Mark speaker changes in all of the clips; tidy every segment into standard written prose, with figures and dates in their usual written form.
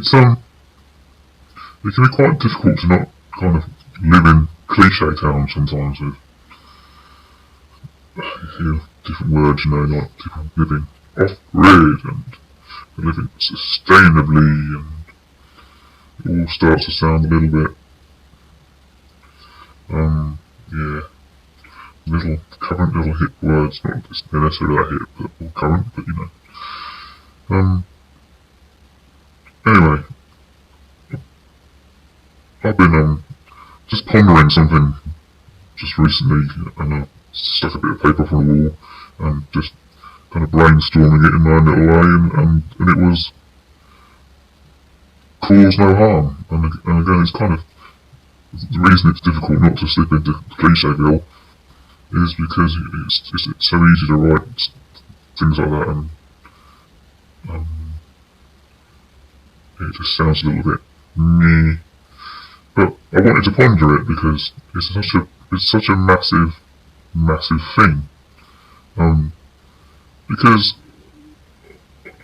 Speaker 1: it's it can be quite difficult to not kind of live in cliche town sometimes with different words, like people living off-grid and living sustainably, and it all starts to sound a little bit, little current, little hip words, not necessarily that hip, but more current, but anyway, I've been, just pondering something just recently, and I stuck a bit of paper on the wall, and just kind of brainstorming it in my own little way, and it was cause no harm, and again, it's kind of, the reason it's difficult not to slip into Clichéville is because it's so easy to write things like that, and it just sounds a little bit meh. But I wanted to ponder it because it's such a massive thing. Because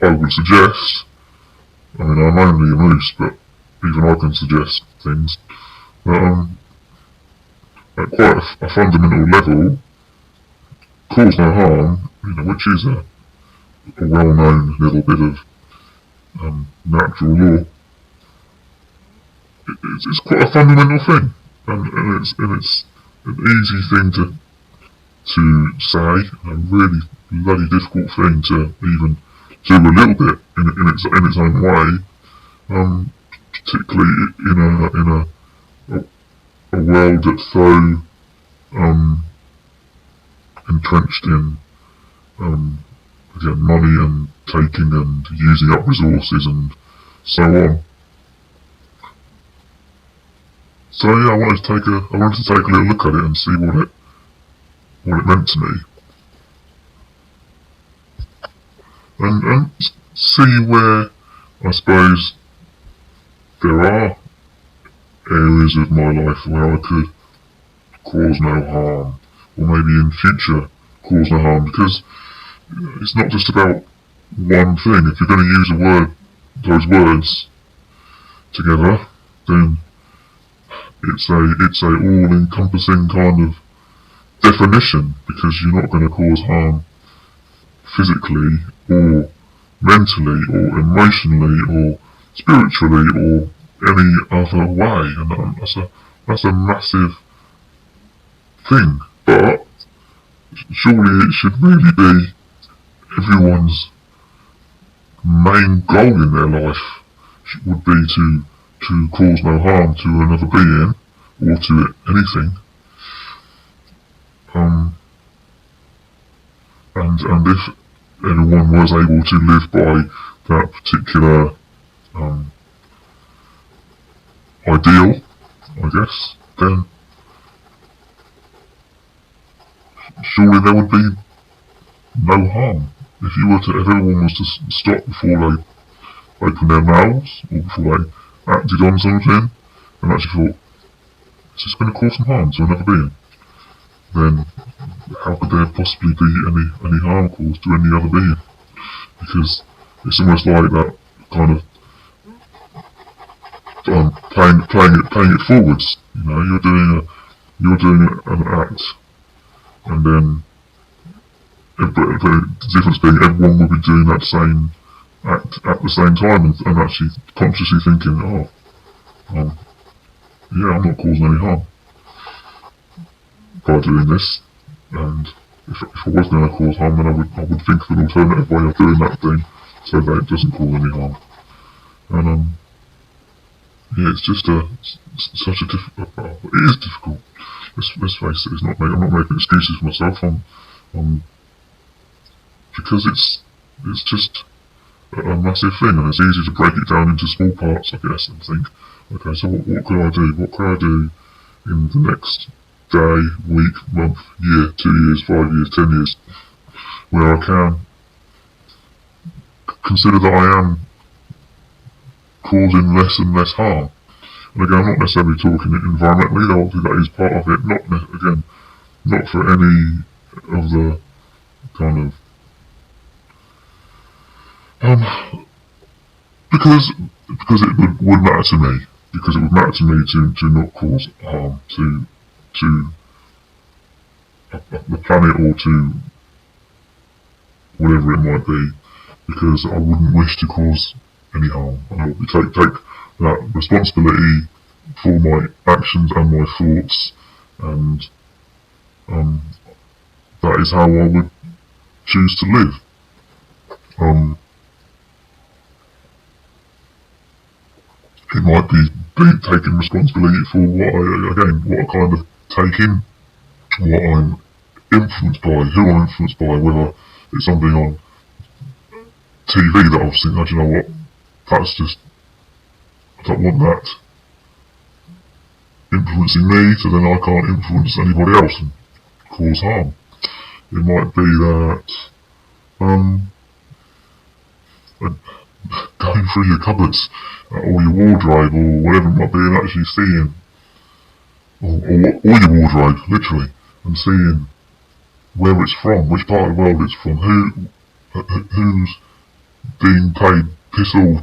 Speaker 1: I would suggest, I'm only a moose, but even I can suggest things that at quite a fundamental level, cause no harm, which is a well-known little bit of natural law. It's quite a fundamental thing, and it's an easy thing to say, and a really bloody difficult thing to even do a little bit in its own way, particularly in a world that's so entrenched in again, money and taking and using up resources and so on. So yeah, I wanted to take a little look at it and see what it meant to me, and see where I suppose there are areas of my life where I could cause no harm, or maybe in future cause no harm, because it's not just about one thing. If you're going to use those words together, then it's a all-encompassing kind of definition, because you're not going to cause harm physically or mentally or emotionally or spiritually or any other way, and that's a massive thing. But surely it should really be everyone's main goal in their life would be to cause no harm to another being or to anything. And if everyone was able to live by that particular ideal, I guess, then surely there would be no harm. If everyone was to stop before they opened their mouths, or before they acted on something, and actually thought, is this going to cause some harm to another being? Then how could there possibly be any harm caused to any other being? Because it's almost like that kind of playing it forwards. You're doing an act, and then the difference being everyone will be doing that same act at the same time, and actually consciously thinking, yeah, I'm not causing any harm by doing this, and if I was going to cause harm, then I would think of an alternative way of doing that thing so that it doesn't cause any harm. And yeah, it's just such a difficult. It is difficult. Let's face it. I'm not making excuses for myself. Because it's just a massive thing, and it's easy to break it down into small parts, I guess, and think, okay, so what could I do? What could I do in the next day, week, month, year, 2 years, 5 years, 10 years, where I can consider that I am causing less and less harm. And again, I'm not necessarily talking environmentally, though obviously that is part of it, not for any of the kind of because because it would matter to me. Because it would matter to me to not cause harm to the planet or to whatever it might be, because I wouldn't wish to cause any harm. I would take that responsibility for my actions and my thoughts, and that is how I would choose to live. It might be taking responsibility for what I kind of take in, what I'm influenced by, who I'm influenced by, whether it's something on TV that I've seen, do you know what, that's just, I don't want that influencing me, so then I can't influence anybody else and cause harm. It might be that, going through your cupboards, or your wardrobe, or whatever it might be, and actually seeing, or your wardrobe, literally, and seeing where it's from, which part of the world it's from, who's being paid piss all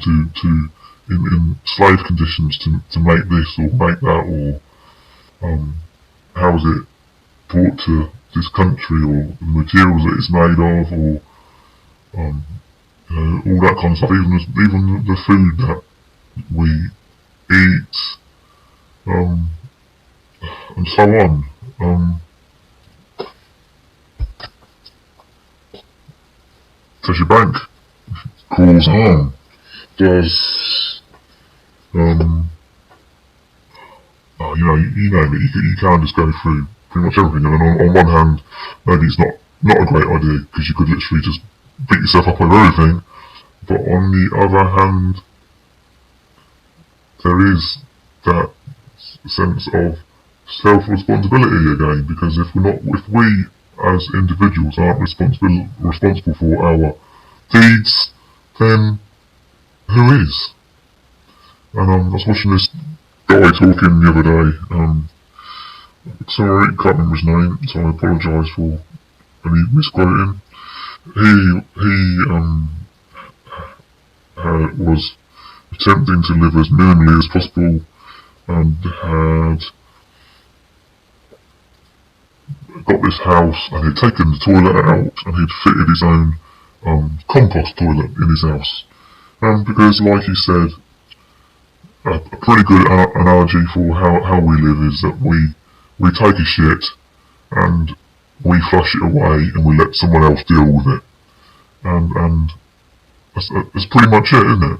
Speaker 1: in slave conditions to make this or make that, or how is it brought to this country, or the materials that it's made of, or all that kind of stuff, even the food that we eat, and so on. Does your bank cause harm? Does you name it. You can just go through pretty much everything, and on one hand, maybe it's not a great idea, because you could literally just beat yourself up over everything. But on the other hand, there is that sense of self-responsibility again, because if we as individuals aren't responsible for our deeds, then who is? And I was watching this guy talking the other day. Sorry, can't remember his name, so I apologise for any misquoting. He was attempting to live as minimally as possible, and had got this house, and he'd taken the toilet out, and he'd fitted his own compost toilet in his house. Because, like he said, a pretty good analogy for how we live is that we take a shit and we flush it away and we let someone else deal with it. And that's pretty much it, isn't it?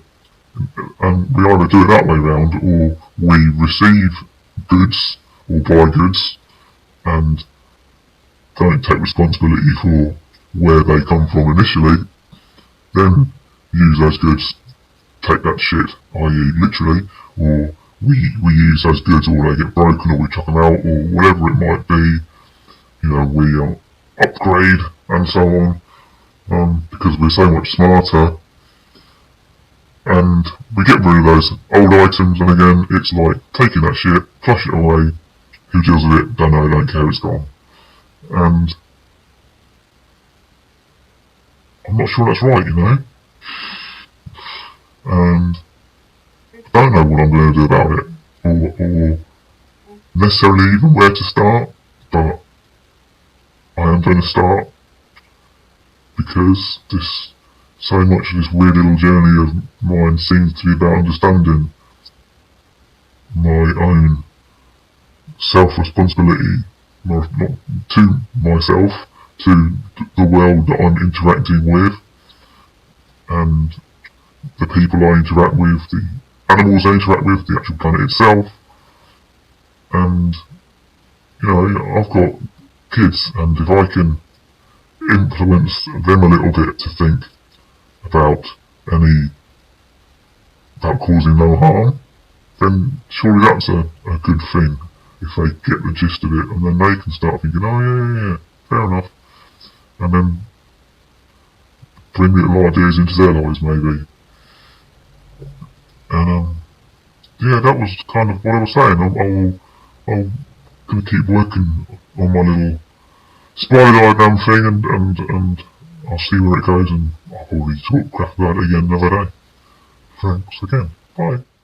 Speaker 1: And we either do it that way round, or we receive goods or buy goods and don't take responsibility for where they come from initially, then use those goods, take that shit, i.e. literally, or we use those goods, or they get broken, or we chuck them out, or whatever it might be. We upgrade and so on, because we're so much smarter, and we get rid of those old items, and again, it's like taking that shit, flush it away, who deals with it, don't know, don't care, it's gone. And I'm not sure that's right, and I don't know what I'm going to do about it, or necessarily even where to start, but I am going to start, because so much of this weird little journey of mine seems to be about understanding my own self-responsibility, not to myself, to the world that I'm interacting with, and the people I interact with, the animals I interact with, the actual planet itself. And I've got kids, and if I can influence them a little bit to think about causing no harm, then surely that's a good thing, if they get the gist of it, and then they can start thinking, oh yeah, fair enough, and then bring little ideas into their lives maybe. And that was kind of what I was saying. I'm going to keep working on my little spider diagram thing, and I'll see where it goes, and I'll probably talk crap about it again another day. Thanks again. Bye.